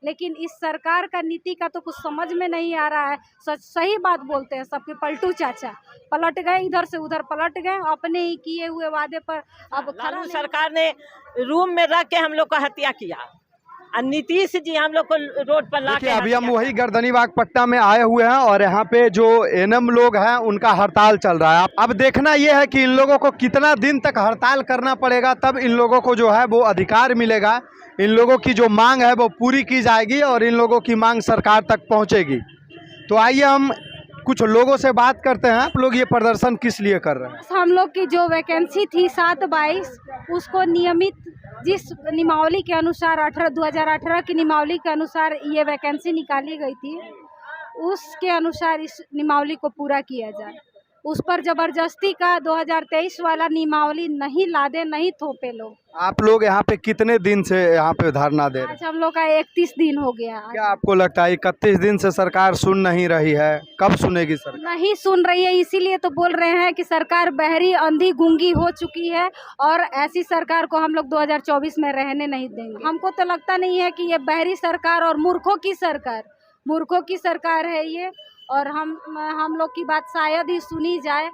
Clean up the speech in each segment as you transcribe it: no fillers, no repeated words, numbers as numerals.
लेकिन इस सरकार का नीति का तो कुछ समझ में नहीं आ रहा है। सही बात बोलते हैं सबके पलटू चाचा, पलट गए, इधर से उधर पलट गए, अपने ही किए हुए वादे पर अब लालू सरकार ने रूम में रख के हम लोग का हत्या किया और नीतीश जी हम लोग को रोड पर ला के अभी हम वही गर्दनीबाग पट्टा में आए हुए हैं और यहाँ पे जो एनएम लोग हैं उनका हड़ताल चल रहा है। अब देखना यह है कि इन लोगों को कितना दिन तक हड़ताल करना पड़ेगा, तब इन लोगों को जो है वो अधिकार मिलेगा, इन लोगों की जो मांग है वो पूरी की जाएगी और इन लोगों की मांग सरकार तक पहुँचेगी। तो आइए हम कुछ लोगों से बात करते हैं। आप लोग ये प्रदर्शन किस लिए कर रहे हैं? हम लोग की जो वैकेंसी थी 7/22 उसको नियमित जिस नियमावली के अनुसार 2018 की नियमावली के अनुसार ये वैकेंसी निकाली गई थी, उसके अनुसार इस नियमावली को पूरा किया जाए। उस पर जबरदस्ती का 2023 वाला नियमावली नहीं लादे, नहीं थोपे लोग। आप लोग यहाँ पे कितने दिन से यहाँ पे धरना दे रहे हैं? आज हम लोग का 31 दिन हो गया। क्या आपको लगता है 31 दिन से सरकार सुन नहीं रही है? कब सुनेगी सरकार? नहीं सुन रही है, इसीलिए तो बोल रहे हैं कि सरकार बहरी, अंधी, गूंगी हो चुकी है और ऐसी सरकार को हम लोग 2024 में रहने नहीं देंगे। हमको तो लगता नहीं है कि ये बहरी सरकार और मूर्खों की सरकार है ये, और हम लोग की बात शायद ही सुनी जाए,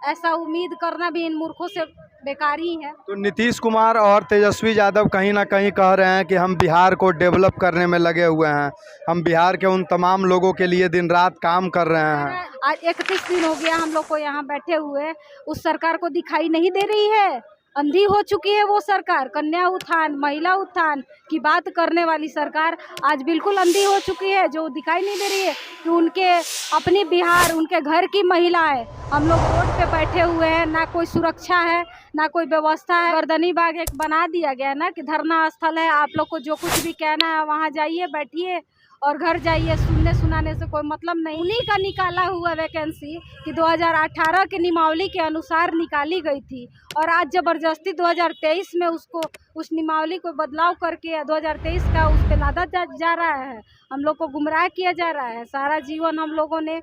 ऐसा उम्मीद करना भी इन मूर्खों से बेकार ही है। तो नीतीश कुमार और तेजस्वी यादव कहीं ना कहीं कह रहे हैं कि हम बिहार को डेवलप करने में लगे हुए हैं, हम बिहार के उन तमाम लोगों के लिए दिन रात काम कर रहे हैं। आज 31 दिन हो गया हम लोग को यहाँ बैठे हुए, उस सरकार को दिखाई नहीं दे रही है, अंधी हो चुकी है वो सरकार। कन्या उत्थान, महिला उत्थान की बात करने वाली सरकार आज बिल्कुल अंधी हो चुकी है, जो दिखाई नहीं दे रही है कि उनके अपनी बिहार, उनके घर की महिलाएं, हम लोग रोड पे बैठे हुए हैं, ना कोई सुरक्षा है, ना कोई व्यवस्था है। गर्दनीबाग एक बना दिया गया ना कि धरना स्थल है, आप लोग को जो कुछ भी कहना है वहाँ जाइए, बैठिए और घर जाइए। सुनने सुनाने से कोई मतलब नहीं। उन्हीं का निकाला हुआ वैकेंसी कि 2018 के नियमावली के अनुसार निकाली गई थी और आज ज़बरदस्ती 2023 में उसको उस नियमावली को बदलाव करके 2023 का उस पर लादा जा रहा है। हम लोग को गुमराह किया जा रहा है। सारा जीवन हम लोगों ने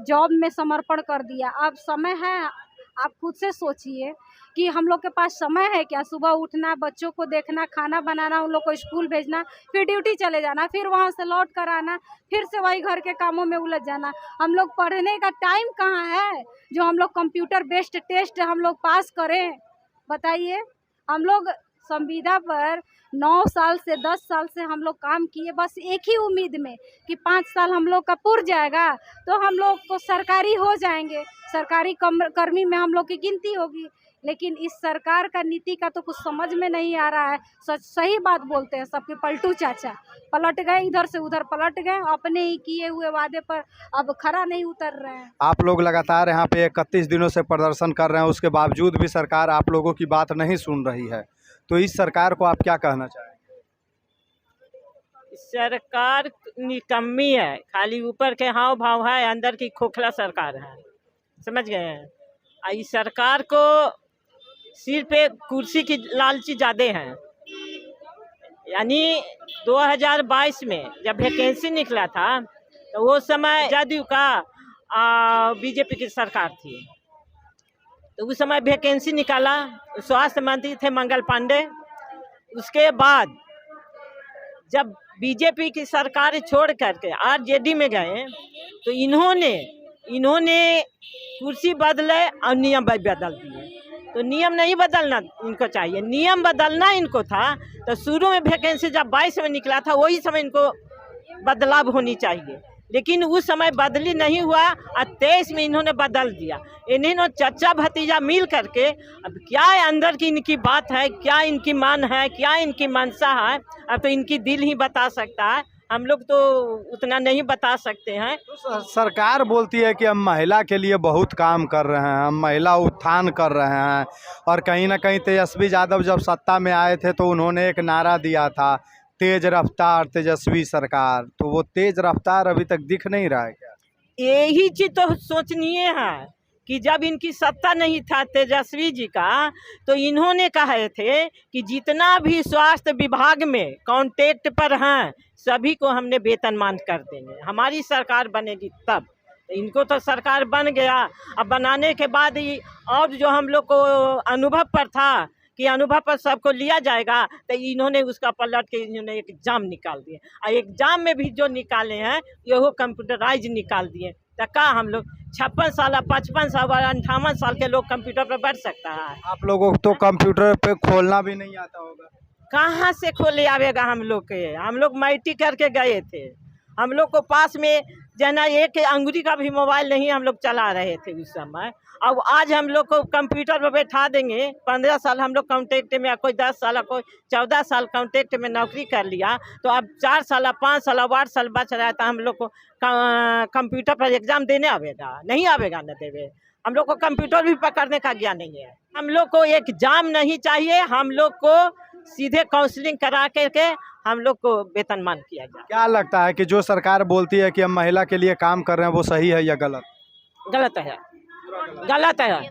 जॉब में समर्पण कर दिया। अब समय है, आप खुद से सोचिए कि हम लोग के पास समय है क्या? सुबह उठना, बच्चों को देखना, खाना बनाना, उन लोग को स्कूल भेजना, फिर ड्यूटी चले जाना, फिर वहाँ से लौट कर आना, फिर से वही घर के कामों में उलझ जाना। हम लोग पढ़ने का टाइम कहाँ है जो हम लोग कंप्यूटर बेस्ड टेस्ट हम लोग पास करें? बताइए। हम लोग संविदा पर 9 साल से 10 साल से हम लोग काम किए, बस एक ही उम्मीद में कि 5 साल हम लोग का पूर जाएगा तो हम लोग को सरकारी हो जाएंगे, सरकारी कर्मी में हम लोग की गिनती होगी। लेकिन इस सरकार का नीति का तो कुछ समझ में नहीं आ रहा है। सही बात बोलते हैं सबके पलटू चाचा, पलट गए, इधर से उधर पलट गए, अपने ही किए हुए वादे पर अब खरा नहीं उतर रहे हैं। आप लोग लगातार यहाँ पे 31 दिनों से प्रदर्शन कर रहे हैं, उसके बावजूद भी सरकार आप लोगों की बात नहीं सुन रही है, तो इस सरकार को आप क्या कहना चाहेंगे? सरकार निकम्मी है, खाली ऊपर के हाव भाव है, अंदर की खोखला सरकार है, समझ गए हैं। इस सरकार को सिर पे कुर्सी की लालची ज़्यादा है। यानी 2022 में जब वैकेंसी निकला था तो वो समय जदयू का बीजेपी की सरकार थी, तो उस समय वैकेंसी निकाला, स्वास्थ्य मंत्री थे मंगल पांडे। उसके बाद जब बीजेपी की सरकार छोड़ करके आरजेडी में गए तो इन्होंने कुर्सी बदले और नियम बदल दिए। तो नियम नहीं बदलना इनको चाहिए, नियम बदलना इनको था। तो शुरू में वैकेंसी जब 22 में निकला था वही समय इनको बदलाव होनी चाहिए, लेकिन उस समय बदली नहीं हुआ और 23 में इन्होंने बदल दिया। इन्होंने चचा भतीजा मिल करके अब क्या अंदर की इनकी बात है, क्या इनकी मान है, क्या इनकी मंशा है, अब तो इनकी दिल ही बता सकता है, हम लोग तो उतना नहीं बता सकते हैं। तो सरकार बोलती है कि हम महिला के लिए बहुत काम कर रहे हैं, हम महिला उत्थान कर रहे हैं, और कहीं ना कहीं तेजस्वी यादव जब सत्ता में आए थे तो उन्होंने एक नारा दिया था, तेज रफ्तार तेजस्वी सरकार। तो वो तेज रफ्तार अभी तक दिख नहीं रहा है क्या? यही चीज तो सोचनीय है कि जब इनकी सत्ता नहीं था तेजस्वी जी का, तो इन्होंने कहे थे कि जितना भी स्वास्थ्य विभाग में कॉन्ट्रैक्ट पर हैं सभी को हमने वेतनमान कर देंगे, हमारी सरकार बनेगी तब। इनको तो सरकार बन गया, अब बनाने के बाद और जो हम लोग को अनुभव पर था कि अनुभव पर सबको लिया जाएगा, तो इन्होंने उसका पलट के इन्होंने एक एग्जाम निकाल दिए, और एग्जाम में भी जो निकाले हैं यहो कंप्यूटराइज निकाल दिए। तो का हम लोग 56 साल 55 साल 58 साल के लोग कंप्यूटर पर बैठ सकता है? आप लोगों को तो कंप्यूटर पे खोलना भी नहीं आता होगा। कहाँ से खोले आवेगा हम लोग के? हम लोग मैट्रिक करके गए थे, हम लोग को पास में जना एक अंगुली का भी मोबाइल नहीं हम लोग चला रहे थे उस समय। अब आज हम लोग को कंप्यूटर पर बैठा देंगे, 15 साल हम लोग कॉन्ट्रैक्ट में, कोई 10 साल, कोई 14 साल कॉन्ट्रैक्ट में नौकरी कर लिया, तो अब 4 साल 5 साल 8 साल बच रहा है, तो हम लोग को कंप्यूटर पर एग्जाम देने आवेगा? नहीं आवेगा न देवे। हम लोग को कंप्यूटर भी पकड़ने का ज्ञान नहीं है। हम लोग को एग्जाम नहीं चाहिए, हम लोग को सीधे काउंसलिंग करा करके हम लोग को वेतनमान किया जाए। क्या लगता है कि जो सरकार बोलती है कि हम महिला के लिए काम कर रहे हैं वो सही है या गलत? गलत है, गलत है।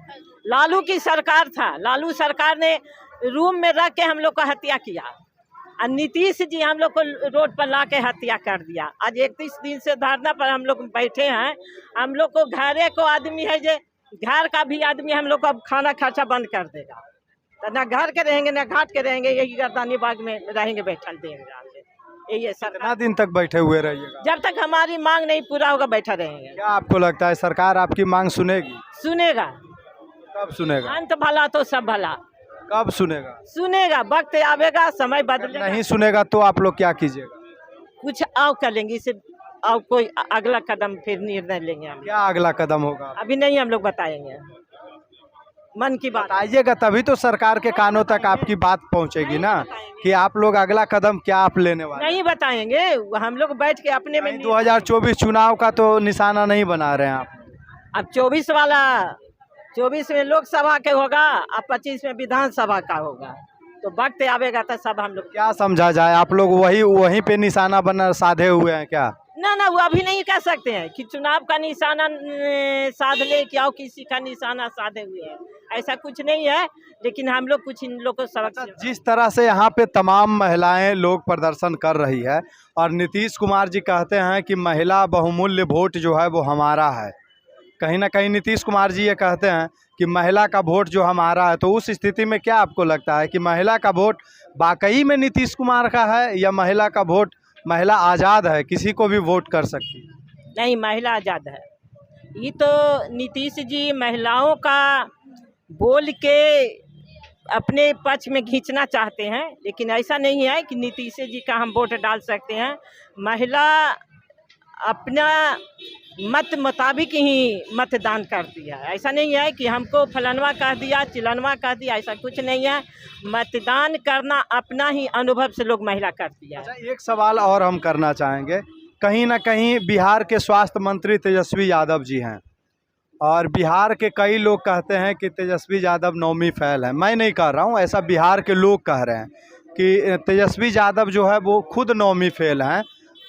लालू की सरकार था, लालू सरकार ने रूम में रख के हम लोग को हत्या किया, और नीतीश जी हम लोग को रोड पर ला के हत्या कर दिया। आज 31 दिन से धरना पर हम लोग बैठे हैं। हम लोग को घरे को आदमी है, जो घर का भी आदमी हम लोग को अब खाना खर्चा बंद कर देगा, तो ना घर के रहेंगे ना घाट के रहेंगे, यही गर्दानी बाग में रहेंगे बैठल देंगे। यही सर कितना दिन तक बैठे हुए रहिएगा? जब तक हमारी मांग नहीं पूरा होगा बैठा रहेंगे। क्या आपको लगता है सरकार आपकी मांग सुनेगी? सुनेगा। कब सुनेगा? अंत भला तो सब भला। कब सुनेगा? सुनेगा, वक्त आवेगा, समय बदलेगा। नहीं सुनेगा तो आप लोग क्या कीजिएगा? कुछ और कर लेंगे, इसे और कोई अगला कदम फिर निर्णय लेंगे हम। क्या अगला कदम होगा? अभी नहीं हम लोग बताएंगे, मन की बात बताइएगा तभी तो सरकार के कानों तक आपकी बात पहुंचेगी ना, कि आप लोग अगला कदम क्या आप लेने वाले। नहीं बताएंगे, हम लोग बैठ के अपने में। 2024 चुनाव का तो निशाना नहीं बना रहे हैं आप? अब 24 वाला, 24 में लोकसभा के होगा, अब 25 में विधानसभा का होगा, तो वक्त आवेगा तो सब हम लोग। क्या समझा जाए? आप लोग वहीं पे निशाना बना साधे हुए हैं क्या? ना वो अभी नहीं कह सकते हैं कि चुनाव का निशाना साध ले, क्या किसी का निशाना साधे हुए हैं, ऐसा कुछ नहीं है। लेकिन हम लोग कुछ इन लोग को सबक, जिस तरह से यहाँ पे तमाम महिलाएं लोग प्रदर्शन कर रही है, और नीतीश कुमार जी कहते हैं कि महिला बहुमूल्य वोट जो है वो हमारा है, कहीं ना कहीं नीतीश कुमार जी ये कहते हैं कि महिला का वोट जो हमारा है, तो उस स्थिति में क्या आपको लगता है कि महिला का वोट वाकई में नीतीश कुमार का है, या महिला का वोट, महिला आज़ाद है, किसी को भी वोट कर सकती है? नहीं, महिला आज़ाद है। ये तो नीतीश जी महिलाओं का बोल के अपने पक्ष में खींचना चाहते हैं, लेकिन ऐसा नहीं है कि नीतीश जी का हम वोट डाल सकते हैं। महिला अपना मत मुताबिक ही मतदान करती है, ऐसा नहीं है कि हमको फलानवा कह दिया चिलनवा कह दिया, ऐसा कुछ नहीं है। मतदान करना अपना ही अनुभव से लोग महिला करती है। अच्छा, एक सवाल और हम करना चाहेंगे, कहीं ना कहीं बिहार के स्वास्थ्य मंत्री तेजस्वी यादव जी हैं, और बिहार के कई लोग कहते हैं कि तेजस्वी यादव नौमी फेल है। मैं नहीं कह रहा हूँ, ऐसा बिहार के लोग कह रहे हैं कि तेजस्वी यादव जो है वो खुद नौमी फेल हैं,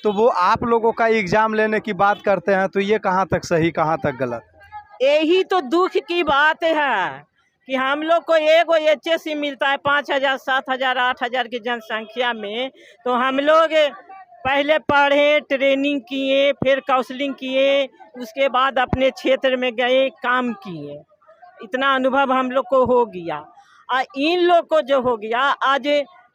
तो वो आप लोगों का एग्ज़ाम लेने की बात करते हैं, तो ये कहाँ तक सही कहाँ तक गलत? यही तो दुख की बात है कि हम लोग को एगो HSC मिलता है 5,000 7,000 8,000 की जनसंख्या में, तो हम लोग पहले पढ़े, ट्रेनिंग किए, फिर काउंसलिंग किए, उसके बाद अपने क्षेत्र में गए, काम किए, इतना अनुभव हम लोग को हो गया। और इन लोग को जो हो गया, आज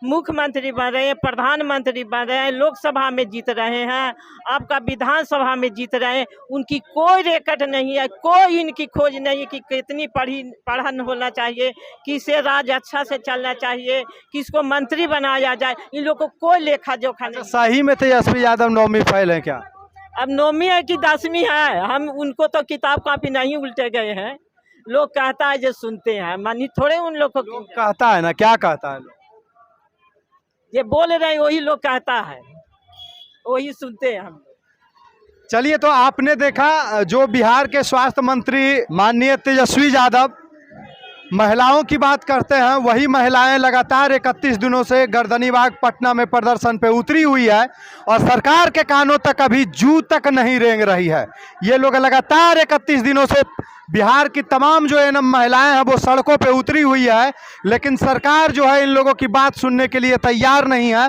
मुख्यमंत्री बन रहे हैं, प्रधानमंत्री बन रहे हैं, लोकसभा में जीत रहे हैं, आपका विधानसभा में जीत रहे हैं, उनकी कोई रिकॉर्ड नहीं है, कोई इनकी खोज नहीं है कि कितनी पढ़न होना चाहिए, किसे राज अच्छा से चलना चाहिए, किसको मंत्री बनाया जाए, इन लोग को कोई लेखा जोखा नहीं। सही में तेजस्वी यादव नौमी फेल है क्या? अब नौमी है कि 10वीं है, हम उनको तो किताब कॉपी नहीं उल्टे गए हैं, लोग कहता है जो सुनते हैं, मानी थोड़े उन लोग को कहता है ना, क्या कहता है? ये बोल रहे हैं वही लोग कहता है, वही सुनते हैं हम। चलिए, तो आपने देखा जो बिहार के स्वास्थ्य मंत्री माननीय तेजस्वी यादव महिलाओं की बात करते हैं, वही महिलाएं लगातार 31 दिनों से गर्दनीबाग पटना में प्रदर्शन पे उतरी हुई है, और सरकार के कानों तक अभी जू तक नहीं रेंग रही है। ये लोग लगातार 31 दिनों से बिहार की तमाम जो एनएम महिलाएं हैं वो सड़कों पे उतरी हुई है, लेकिन सरकार जो है इन लोगों की बात सुनने के लिए तैयार नहीं है।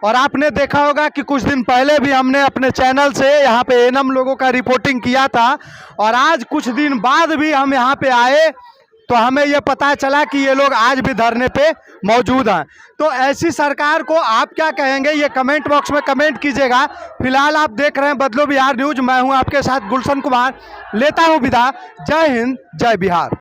और आपने देखा होगा कि कुछ दिन पहले भी हमने अपने चैनल से यहाँ पे एनएम लोगों का रिपोर्टिंग किया था, और आज कुछ दिन बाद भी हम यहाँ पे आए तो हमें ये पता चला कि ये लोग आज भी धरने पे मौजूद हैं। तो ऐसी सरकार को आप क्या कहेंगे, ये कमेंट बॉक्स में कमेंट कीजिएगा। फिलहाल आप देख रहे हैं बदलो बिहार न्यूज, मैं हूं आपके साथ गुलशन कुमार, लेता हूं विदा। जय हिंद, जय बिहार।